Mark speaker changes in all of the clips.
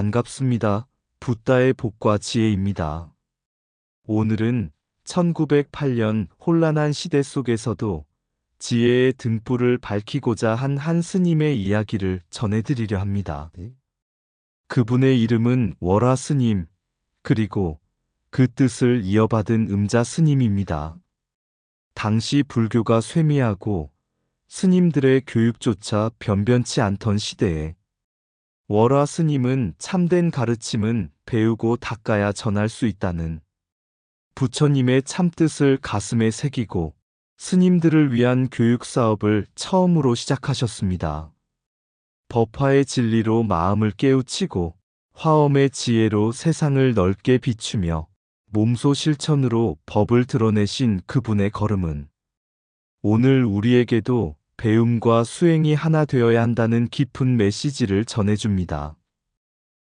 Speaker 1: 반갑습니다. 붓다의 복과 지혜입니다. 오늘은 1908년 혼란한 시대 속에서도 지혜의 등불을 밝히고자 한 스님의 이야기를 전해드리려 합니다. 그분의 이름은 월화 스님, 그리고 그 뜻을 이어받은 음자 스님입니다. 당시 불교가 쇠미하고 스님들의 교육조차 변변치 않던 시대에 월화 스님은 참된 가르침은 배우고 닦아야 전할 수 있다는 부처님의 참뜻을 가슴에 새기고 스님들을 위한 교육 사업을 처음으로 시작하셨습니다. 법화의 진리로 마음을 깨우치고 화엄의 지혜로 세상을 넓게 비추며 몸소 실천으로 법을 드러내신 그분의 걸음은 오늘 우리에게도 배움과 수행이 하나 되어야 한다는 깊은 메시지를 전해줍니다.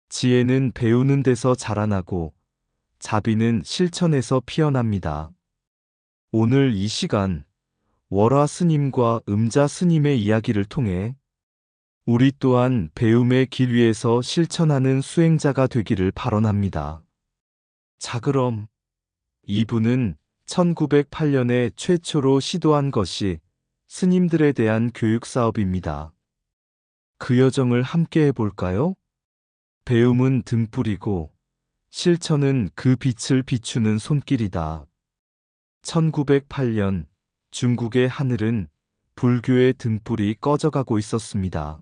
Speaker 1: 지혜는 배우는 데서 자라나고 자비는 실천에서 피어납니다. 오늘 이 시간 월화 스님과 음자 스님의 이야기를 통해 우리 또한 배움의 길 위에서 실천하는 수행자가 되기를 발언합니다. 자, 그럼 이분은 1908년에 최초로 시도한 것이 스님들에 대한 교육 사업입니다. 그 여정을 함께 해볼까요? 배움은 등불이고 실천은 그 빛을 비추는 손길이다. 1908년 중국의 하늘은 불교의 등불이 꺼져가고 있었습니다.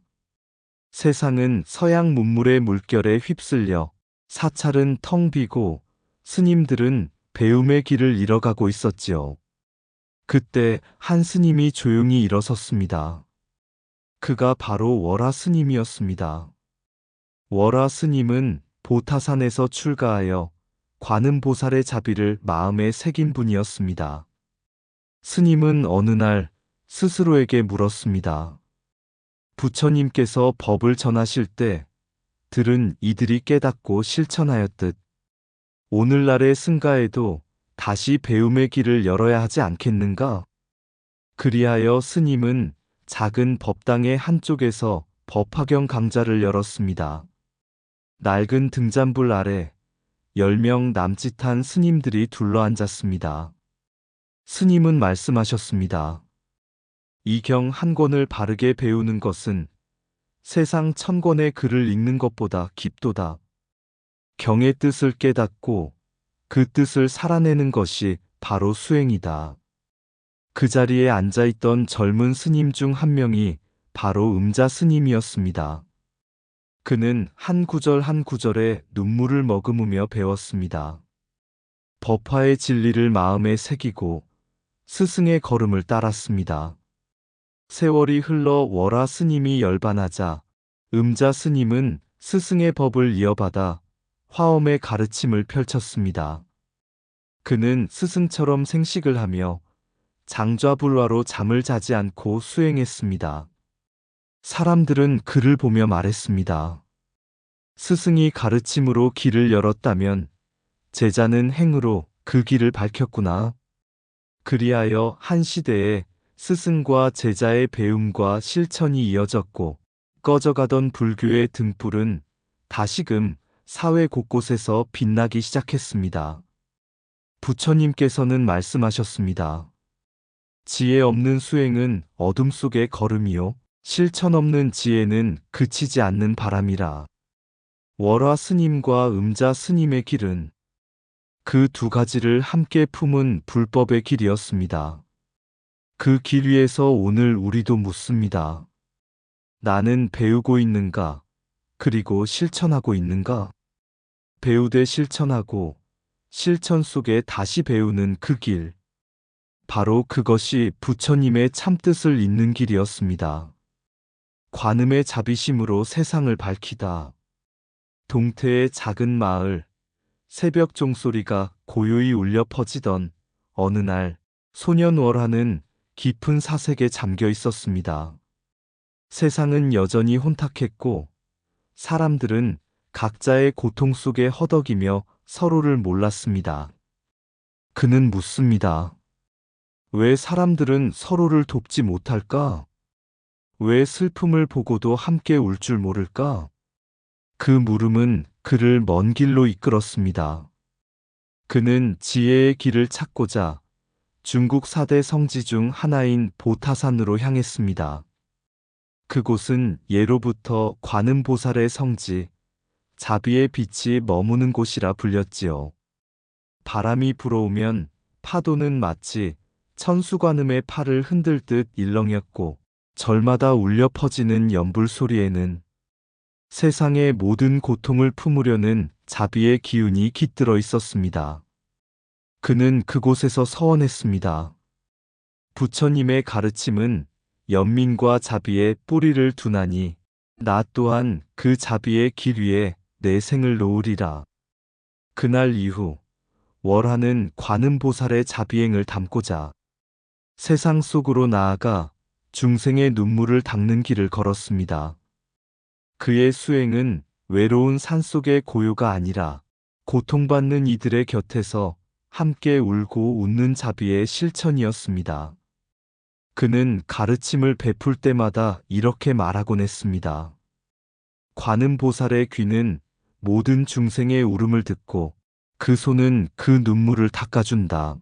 Speaker 1: 세상은 서양 문물의 물결에 휩쓸려 사찰은 텅 비고 스님들은 배움의 길을 잃어가고 있었지요. 그때 한 스님이 조용히 일어섰습니다. 그가 바로 월화 스님이었습니다. 월화 스님은 보타산에서 출가하여 관음보살의 자비를 마음에 새긴 분이었습니다. 스님은 어느 날 스스로에게 물었습니다. 부처님께서 법을 전하실 때 들은 이들이 깨닫고 실천하였듯 오늘날의 승가에도 다시 배움의 길을 열어야 하지 않겠는가? 그리하여 스님은 작은 법당의 한쪽에서 법화경 강좌를 열었습니다. 낡은 등잔불 아래 10명 남짓한 스님들이 둘러앉았습니다. 스님은 말씀하셨습니다. 이 경 한 권을 바르게 배우는 것은 세상 1000권의 글을 읽는 것보다 깊도다. 경의 뜻을 깨닫고 그 뜻을 살아내는 것이 바로 수행이다. 그 자리에 앉아있던 젊은 스님 중 한 명이 바로 음자 스님이었습니다. 그는 한 구절 한 구절에 눈물을 머금으며 배웠습니다. 법화의 진리를 마음에 새기고 스승의 걸음을 따랐습니다. 세월이 흘러 월화 스님이 열반하자 음자 스님은 스승의 법을 이어받아 화엄의 가르침을 펼쳤습니다. 그는 스승처럼 생식을 하며 장좌불화로 잠을 자지 않고 수행했습니다. 사람들은 그를 보며 말했습니다. 스승이 가르침으로 길을 열었다면 제자는 행으로 그 길을 밝혔구나. 그리하여 한 시대에 스승과 제자의 배움과 실천이 이어졌고 꺼져가던 불교의 등불은 다시금 사회 곳곳에서 빛나기 시작했습니다. 부처님께서는 말씀하셨습니다. 지혜 없는 수행은 어둠 속의 걸음이요 실천 없는 지혜는 그치지 않는 바람이라. 월화 스님과 음자 스님의 길은 그 두 가지를 함께 품은 불법의 길이었습니다. 그 길 위에서 오늘 우리도 묻습니다. 나는 배우고 있는가? 그리고 실천하고 있는가? 배우되 실천하고 실천 속에 다시 배우는 그 길. 바로 그것이 부처님의 참뜻을 잇는 길이었습니다. 관음의 자비심으로 세상을 밝히다. 동태의 작은 마을, 새벽 종소리가 고요히 울려 퍼지던 어느 날 소년 월화는 깊은 사색에 잠겨 있었습니다. 세상은 여전히 혼탁했고 사람들은 각자의 고통 속에 허덕이며 서로를 몰랐습니다. 그는 묻습니다. 왜 사람들은 서로를 돕지 못할까? 왜 슬픔을 보고도 함께 울 줄 모를까? 그 물음은 그를 먼 길로 이끌었습니다. 그는 지혜의 길을 찾고자 중국 4대 성지 중 하나인 보타산으로 향했습니다. 그곳은 예로부터 관음보살의 성지, 자비의 빛이 머무는 곳이라 불렸지요. 바람이 불어오면 파도는 마치 천수관음의 팔을 흔들 듯 일렁였고, 절마다 울려 퍼지는 연불 소리에는 세상의 모든 고통을 품으려는 자비의 기운이 깃들어 있었습니다. 그는 그곳에서 서원했습니다. 부처님의 가르침은 연민과 자비의 뿌리를 두나니 나 또한 그 자비의 길 위에 내 생을 놓으리라. 그날 이후 월하는 관음보살의 자비행을 담고자 세상 속으로 나아가 중생의 눈물을 닦는 길을 걸었습니다. 그의 수행은 외로운 산속의 고요가 아니라 고통받는 이들의 곁에서 함께 울고 웃는 자비의 실천이었습니다. 그는 가르침을 베풀 때마다 이렇게 말하곤 했습니다. 관음보살의 귀는 모든 중생의 울음을 듣고 그 손은 그 눈물을 닦아준다.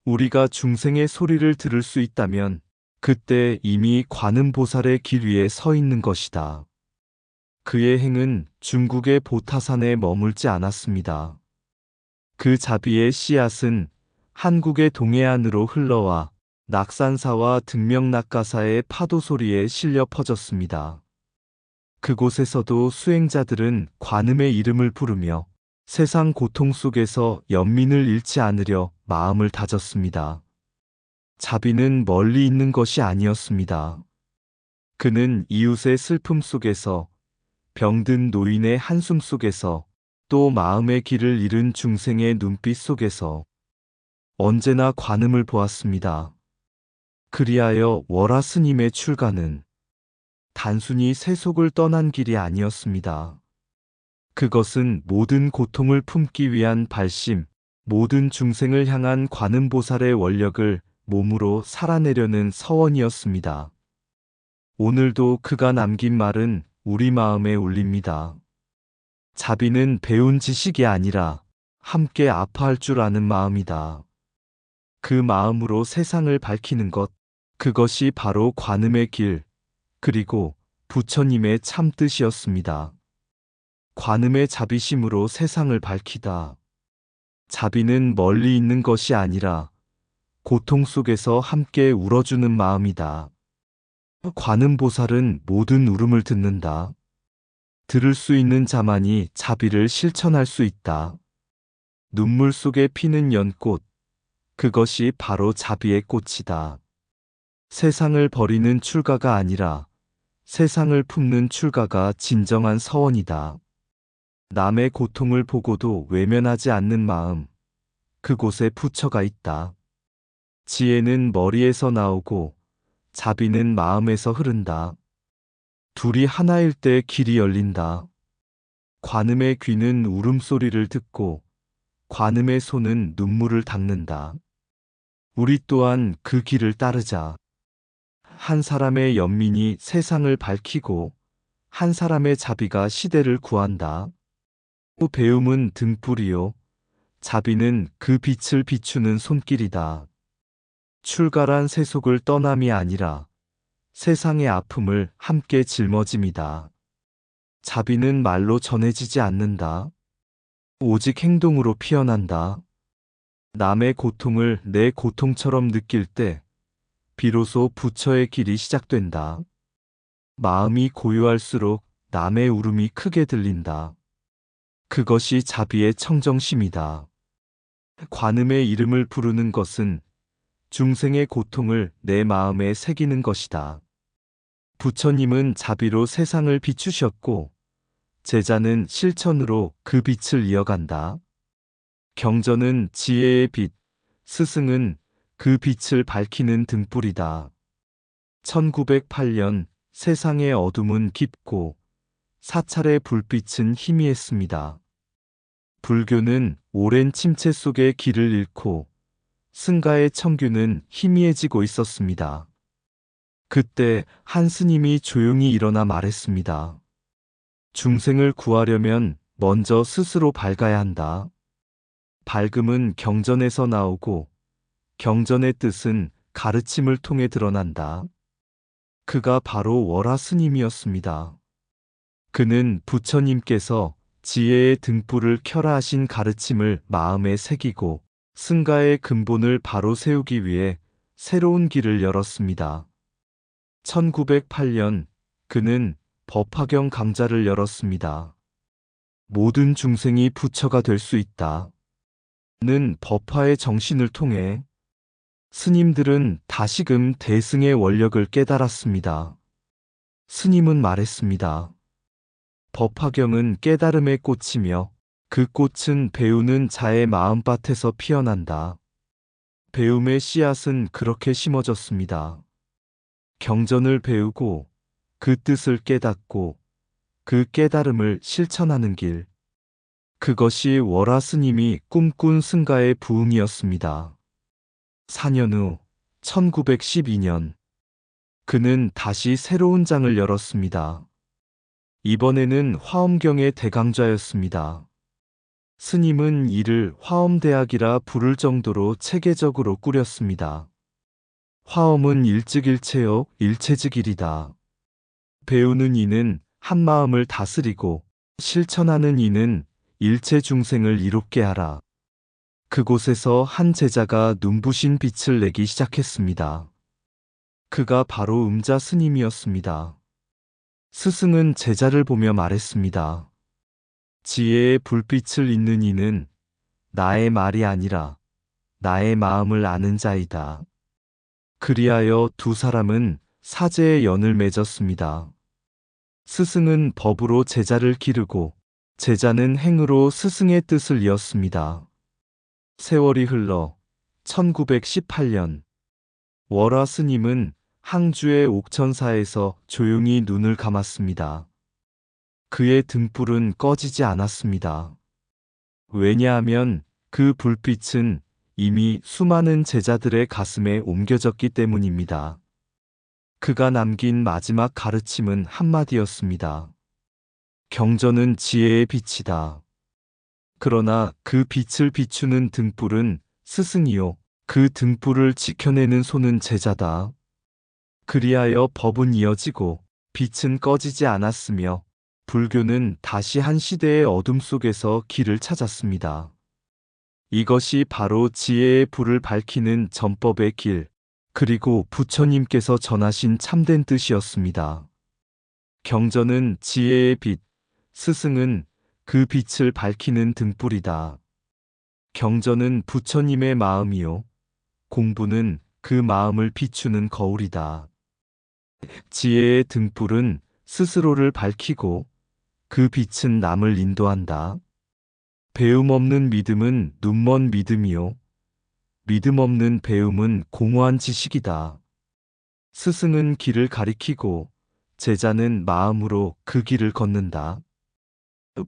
Speaker 1: 우리가 중생의 소리를 들을 수 있다면 그때 이미 관음보살의 길 위에 서 있는 것이다. 그의 행은 중국의 보타산에 머물지 않았습니다. 그 자비의 씨앗은 한국의 동해안으로 흘러와 낙산사와 등명낙가사의 파도 소리에 실려 퍼졌습니다. 그곳에서도 수행자들은 관음의 이름을 부르며 세상 고통 속에서 연민을 잃지 않으려 마음을 다졌습니다. 자비는 멀리 있는 것이 아니었습니다. 그는 이웃의 슬픔 속에서, 병든 노인의 한숨 속에서, 또 마음의 길을 잃은 중생의 눈빛 속에서 언제나 관음을 보았습니다. 그리하여 월화 스님의 출가는 단순히 세속을 떠난 길이 아니었습니다. 그것은 모든 고통을 품기 위한 발심, 모든 중생을 향한 관음보살의 원력을 몸으로 살아내려는 서원이었습니다. 오늘도 그가 남긴 말은 우리 마음에 울립니다. 자비는 배운 지식이 아니라 함께 아파할 줄 아는 마음이다. 그 마음으로 세상을 밝히는 것, 그것이 바로 관음의 길, 그리고 부처님의 참 뜻이었습니다. 관음의 자비심으로 세상을 밝히다. 자비는 멀리 있는 것이 아니라 고통 속에서 함께 울어주는 마음이다. 관음보살은 모든 울음을 듣는다. 들을 수 있는 자만이 자비를 실천할 수 있다. 눈물 속에 피는 연꽃, 그것이 바로 자비의 꽃이다. 세상을 버리는 출가가 아니라 세상을 품는 출가가 진정한 서원이다. 남의 고통을 보고도 외면하지 않는 마음, 그곳에 부처가 있다. 지혜는 머리에서 나오고 자비는 마음에서 흐른다. 둘이 하나일 때 길이 열린다. 관음의 귀는 울음소리를 듣고 관음의 손은 눈물을 닦는다. 우리 또한 그 길을 따르자. 한 사람의 연민이 세상을 밝히고 한 사람의 자비가 시대를 구한다. 배움은 등불이요, 자비는 그 빛을 비추는 손길이다. 출가란 세속을 떠남이 아니라 세상의 아픔을 함께 짊어짐이다. 자비는 말로 전해지지 않는다. 오직 행동으로 피어난다. 남의 고통을 내 고통처럼 느낄 때 비로소 부처의 길이 시작된다. 마음이 고요할수록 남의 울음이 크게 들린다. 그것이 자비의 청정심이다. 관음의 이름을 부르는 것은 중생의 고통을 내 마음에 새기는 것이다. 부처님은 자비로 세상을 비추셨고 제자는 실천으로 그 빛을 이어간다. 경전은 지혜의 빛, 스승은 그 빛을 밝히는 등불이다. 1908년 세상의 어둠은 깊고 사찰의 불빛은 희미했습니다. 불교는 오랜 침체 속의 길을 잃고 승가의 청규는 희미해지고 있었습니다. 그때 한 스님이 조용히 일어나 말했습니다. 중생을 구하려면 먼저 스스로 밝아야 한다. 밝음은 경전에서 나오고 경전의 뜻은 가르침을 통해 드러난다. 그가 바로 월화 스님이었습니다. 그는 부처님께서 지혜의 등불을 켜라 하신 가르침을 마음에 새기고 승가의 근본을 바로 세우기 위해 새로운 길을 열었습니다. 1908년 그는 법화경 강좌를 열었습니다. 모든 중생이 부처가 될 수 있다. 는 법화의 정신을 통해 스님들은 다시금 대승의 원력을 깨달았습니다. 스님은 말했습니다. 법화경은 깨달음의 꽃이며 그 꽃은 배우는 자의 마음밭에서 피어난다. 배움의 씨앗은 그렇게 심어졌습니다. 경전을 배우고 그 뜻을 깨닫고 그 깨달음을 실천하는 길. 그것이 월화 스님이 꿈꾼 승가의 부흥이었습니다. 4년 후 1912년 그는 다시 새로운 장을 열었습니다. 이번에는 화엄경의 대강좌였습니다. 스님은 이를 화엄대학이라 부를 정도로 체계적으로 꾸렸습니다. 화엄은 일즉일체요 일체즉일이다. 배우는 이는 한 마음을 다스리고 실천하는 이는 일체 중생을 이롭게 하라. 그곳에서 한 제자가 눈부신 빛을 내기 시작했습니다. 그가 바로 음자 스님이었습니다. 스승은 제자를 보며 말했습니다. 지혜의 불빛을 잇는 이는 나의 말이 아니라 나의 마음을 아는 자이다. 그리하여 두 사람은 사제의 연을 맺었습니다. 스승은 법으로 제자를 기르고 제자는 행으로 스승의 뜻을 이었습니다. 세월이 흘러 1918년 월화 스님은 항주의 옥천사에서 조용히 눈을 감았습니다. 그의 등불은 꺼지지 않았습니다. 왜냐하면 그 불빛은 이미 수많은 제자들의 가슴에 옮겨졌기 때문입니다. 그가 남긴 마지막 가르침은 한마디였습니다. 경전은 지혜의 빛이다. 그러나 그 빛을 비추는 등불은 스승이요. 그 등불을 지켜내는 손은 제자다. 그리하여 법은 이어지고 빛은 꺼지지 않았으며 불교는 다시 한 시대의 어둠 속에서 길을 찾았습니다. 이것이 바로 지혜의 불을 밝히는 전법의 길, 그리고 부처님께서 전하신 참된 뜻이었습니다. 경전은 지혜의 빛, 스승은 그 빛을 밝히는 등불이다. 경전은 부처님의 마음이요. 공부는 그 마음을 비추는 거울이다. 지혜의 등불은 스스로를 밝히고 그 빛은 남을 인도한다. 배움 없는 믿음은 눈먼 믿음이요. 믿음 없는 배움은 공허한 지식이다. 스승은 길을 가리키고 제자는 마음으로 그 길을 걷는다.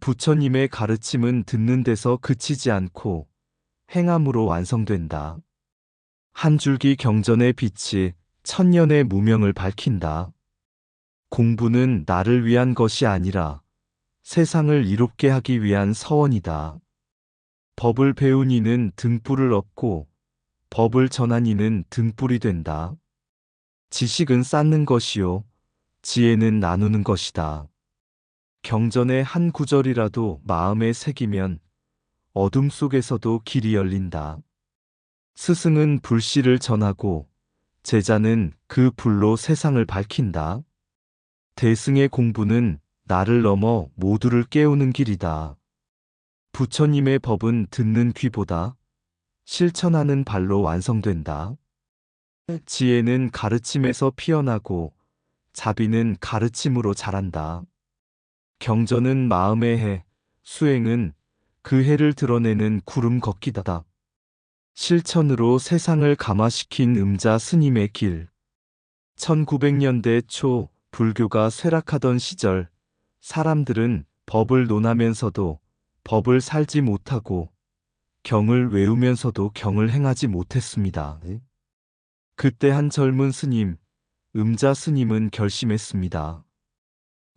Speaker 1: 부처님의 가르침은 듣는 데서 그치지 않고 행함으로 완성된다. 한 줄기 경전의 빛이 천년의 무명을 밝힌다. 공부는 나를 위한 것이 아니라 세상을 이롭게 하기 위한 서원이다. 법을 배운 이는 등불을 얻고 법을 전한 이는 등불이 된다. 지식은 쌓는 것이요. 지혜는 나누는 것이다. 경전의 한 구절이라도 마음에 새기면 어둠 속에서도 길이 열린다. 스승은 불씨를 전하고 제자는 그 불로 세상을 밝힌다. 대승의 공부는 나를 넘어 모두를 깨우는 길이다. 부처님의 법은 듣는 귀보다 실천하는 발로 완성된다. 지혜는 가르침에서 피어나고 자비는 가르침으로 자란다. 경전은 마음의 해, 수행은 그 해를 드러내는 구름 걷기다. 실천으로 세상을 감화시킨 음자 스님의 길. 1900년대 초 불교가 쇠락하던 시절 사람들은 법을 논하면서도 법을 살지 못하고 경을 외우면서도 경을 행하지 못했습니다. 그때 한 젊은 스님, 음자 스님은 결심했습니다.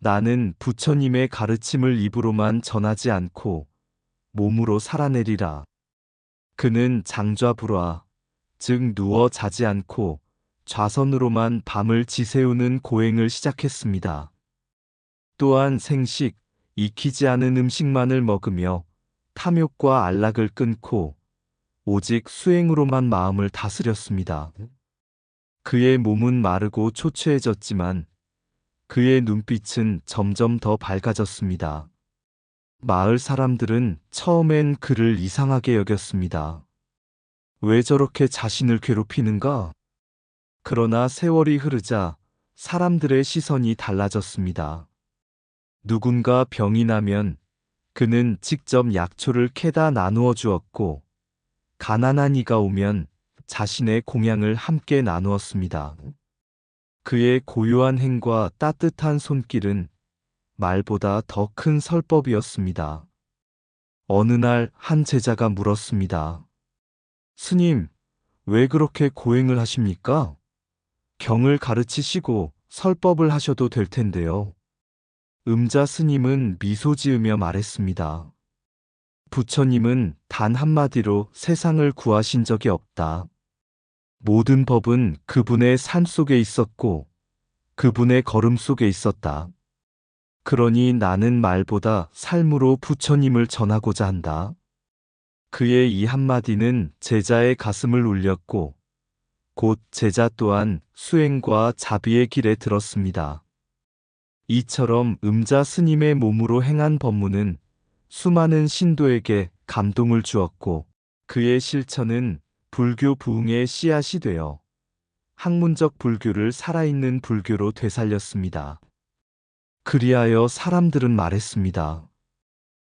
Speaker 1: 나는 부처님의 가르침을 입으로만 전하지 않고 몸으로 살아내리라. 그는 장좌불화, 즉 누워 자지 않고 좌선으로만 밤을 지새우는 고행을 시작했습니다. 또한 생식, 익히지 않은 음식만을 먹으며 탐욕과 안락을 끊고 오직 수행으로만 마음을 다스렸습니다. 그의 몸은 마르고 초췌해졌지만 그의 눈빛은 점점 더 밝아졌습니다. 마을 사람들은 처음엔 그를 이상하게 여겼습니다. 왜 저렇게 자신을 괴롭히는가? 그러나 세월이 흐르자 사람들의 시선이 달라졌습니다. 누군가 병이 나면 그는 직접 약초를 캐다 나누어 주었고, 가난한 이가 오면 자신의 공양을 함께 나누었습니다. 그의 고요한 행과 따뜻한 손길은 말보다 더 큰 설법이었습니다. 어느 날 한 제자가 물었습니다. 스님, 왜 그렇게 고행을 하십니까? 경을 가르치시고 설법을 하셔도 될 텐데요. 음자 스님은 미소 지으며 말했습니다. 부처님은 단 한마디로 세상을 구하신 적이 없다. 모든 법은 그분의 삶 속에 있었고 그분의 걸음 속에 있었다. 그러니 나는 말보다 삶으로 부처님을 전하고자 한다. 그의 이 한마디는 제자의 가슴을 울렸고 곧 제자 또한 수행과 자비의 길에 들었습니다. 이처럼 음자 스님의 몸으로 행한 법문은 수많은 신도에게 감동을 주었고 그의 실천은 불교 부흥의 씨앗이 되어 학문적 불교를 살아있는 불교로 되살렸습니다. 그리하여 사람들은 말했습니다.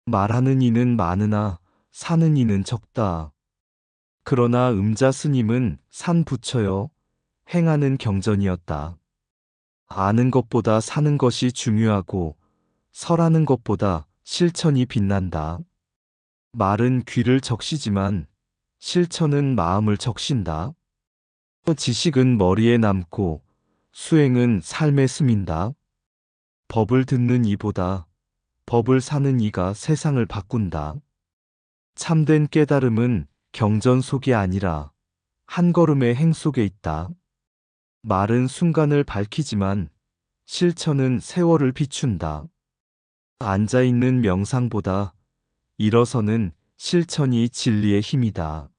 Speaker 1: 말하는 이는 많으나 사는 이는 적다. 그러나 음자 스님은 산 부처여 행하는 경전이었다. 아는 것보다 사는 것이 중요하고 설하는 것보다 실천이 빛난다. 말은 귀를 적시지만 실천은 마음을 적신다. 지식은 머리에 남고 수행은 삶에 스민다. 법을 듣는 이보다 법을 사는 이가 세상을 바꾼다. 참된 깨달음은 경전 속이 아니라 한 걸음의 행 속에 있다. 말은 순간을 밝히지만 실천은 세월을 비춘다. 앉아있는 명상보다 일어서는 실천이 진리의 힘이다.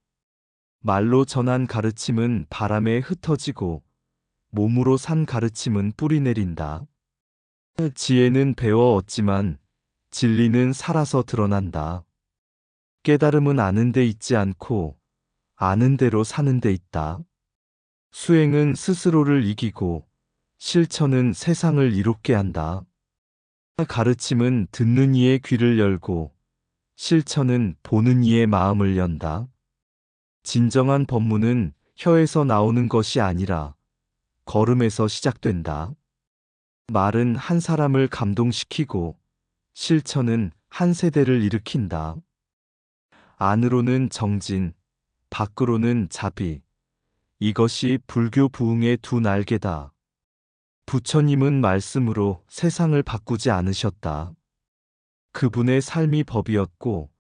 Speaker 1: 말로 전한 가르침은 바람에 흩어지고 몸으로 산 가르침은 뿌리내린다. 지혜는 배워 얻지만 진리는 살아서 드러난다. 깨달음은 아는 데 있지 않고 아는 대로 사는 데 있다. 수행은 스스로를 이기고 실천은 세상을 이롭게 한다. 가르침은 듣는 이의 귀를 열고 실천은 보는 이의 마음을 연다. 진정한 법문은 혀에서 나오는 것이 아니라 걸음에서 시작된다. 말은 한 사람을 감동시키고 실천은 한 세대를 일으킨다. 안으로는 정진, 밖으로는 자비. 이것이 불교 부흥의 두 날개다. 부처님은 말씀으로 세상을 바꾸지 않으셨다. 그분의 삶이 법이었고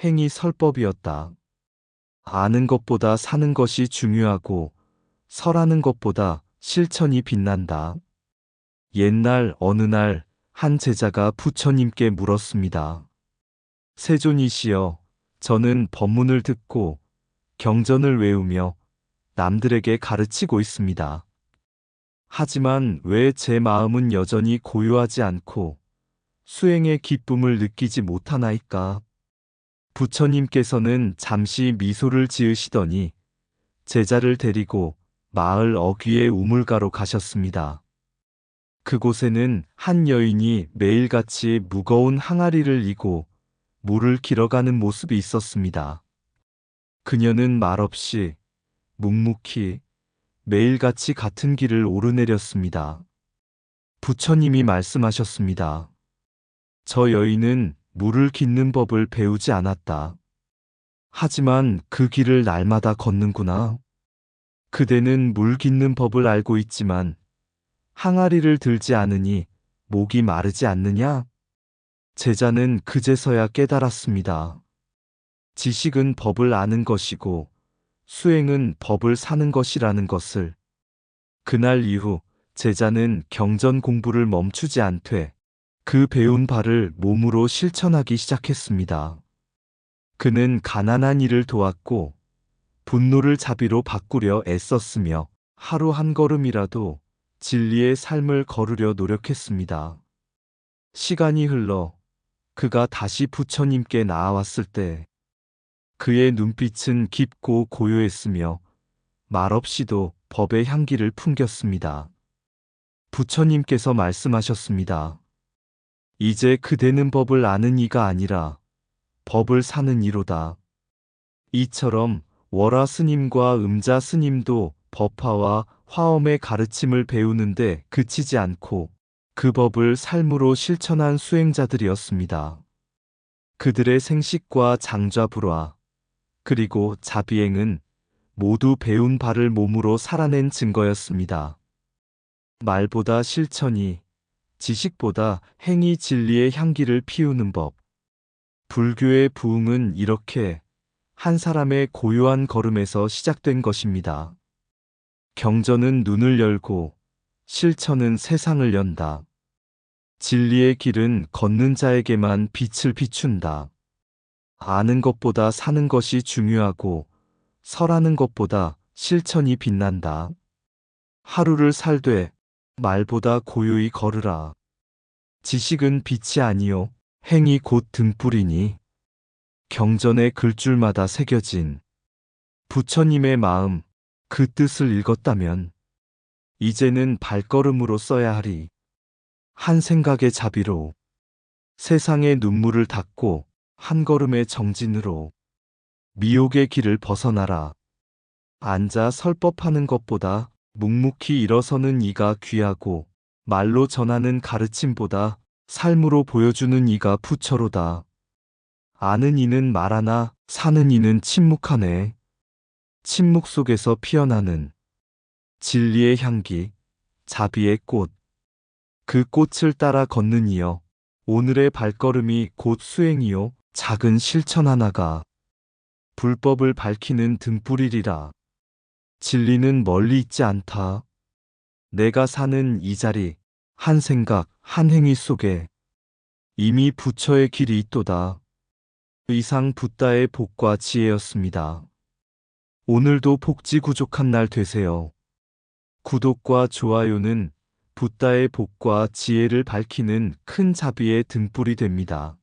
Speaker 1: 행이 설법이었다. 아는 것보다 사는 것이 중요하고 설하는 것보다 실천이 빛난다. 옛날 어느 날 한 제자가 부처님께 물었습니다. 세존이시여, 저는 법문을 듣고 경전을 외우며 남들에게 가르치고 있습니다. 하지만 왜 제 마음은 여전히 고요하지 않고 수행의 기쁨을 느끼지 못하나이까? 부처님께서는 잠시 미소를 지으시더니 제자를 데리고 마을 어귀의 우물가로 가셨습니다. 그곳에는 한 여인이 매일같이 무거운 항아리를 이고 물을 길어가는 모습이 있었습니다. 그녀는 말없이 묵묵히 매일같이 같은 길을 오르내렸습니다. 부처님이 말씀하셨습니다. 저 여인은 물을 깃는 법을 배우지 않았다. 하지만 그 길을 날마다 걷는구나. 그대는 물 깃는 법을 알고 있지만 항아리를 들지 않으니 목이 마르지 않느냐? 제자는 그제서야 깨달았습니다. 지식은 법을 아는 것이고 수행은 법을 사는 것이라는 것을. 그날 이후 제자는 경전 공부를 멈추지 않되 그 배운 바를 몸으로 실천하기 시작했습니다. 그는 가난한 이를 도왔고 분노를 자비로 바꾸려 애썼으며 하루 한 걸음이라도 진리의 삶을 걸으려 노력했습니다. 시간이 흘러 그가 다시 부처님께 나아왔을 때 그의 눈빛은 깊고 고요했으며 말없이도 법의 향기를 풍겼습니다. 부처님께서 말씀하셨습니다. 이제 그대는 법을 아는 이가 아니라 법을 사는 이로다. 이처럼 월화 스님과 음자 스님도 법화와 화엄의 가르침을 배우는데 그치지 않고 그 법을 삶으로 실천한 수행자들이었습니다. 그들의 생식과 장좌불화 그리고 자비행은 모두 배운 바를 몸으로 살아낸 증거였습니다. 말보다 실천이, 지식보다 행이 진리의 향기를 피우는 법. 불교의 부흥은 이렇게 한 사람의 고요한 걸음에서 시작된 것입니다. 경전은 눈을 열고 실천은 세상을 연다. 진리의 길은 걷는 자에게만 빛을 비춘다. 아는 것보다 사는 것이 중요하고 설하는 것보다 실천이 빛난다. 하루를 살되 말보다 고요히 걸으라. 지식은 빛이 아니요 행이 곧 등불이니. 경전의 글줄마다 새겨진 부처님의 마음, 그 뜻을 읽었다면 이제는 발걸음으로 써야 하리. 한 생각의 자비로 세상의 눈물을 닦고 한 걸음의 정진으로 미혹의 길을 벗어나라. 앉아 설법하는 것보다 묵묵히 일어서는 이가 귀하고 말로 전하는 가르침보다 삶으로 보여주는 이가 부처로다. 아는 이는 말하나 사는 이는 침묵하네. 침묵 속에서 피어나는 진리의 향기, 자비의 꽃. 그 꽃을 따라 걷는 이여 오늘의 발걸음이 곧 수행이요 작은 실천 하나가 불법을 밝히는 등불이리라. 진리는 멀리 있지 않다. 내가 사는 이 자리, 한 생각, 한 행위 속에 이미 부처의 길이 있도다. 이상 붓다의 복과 지혜였습니다. 오늘도 복지구족한 날 되세요. 구독과 좋아요는 붓다의 복과 지혜를 밝히는 큰 자비의 등불이 됩니다.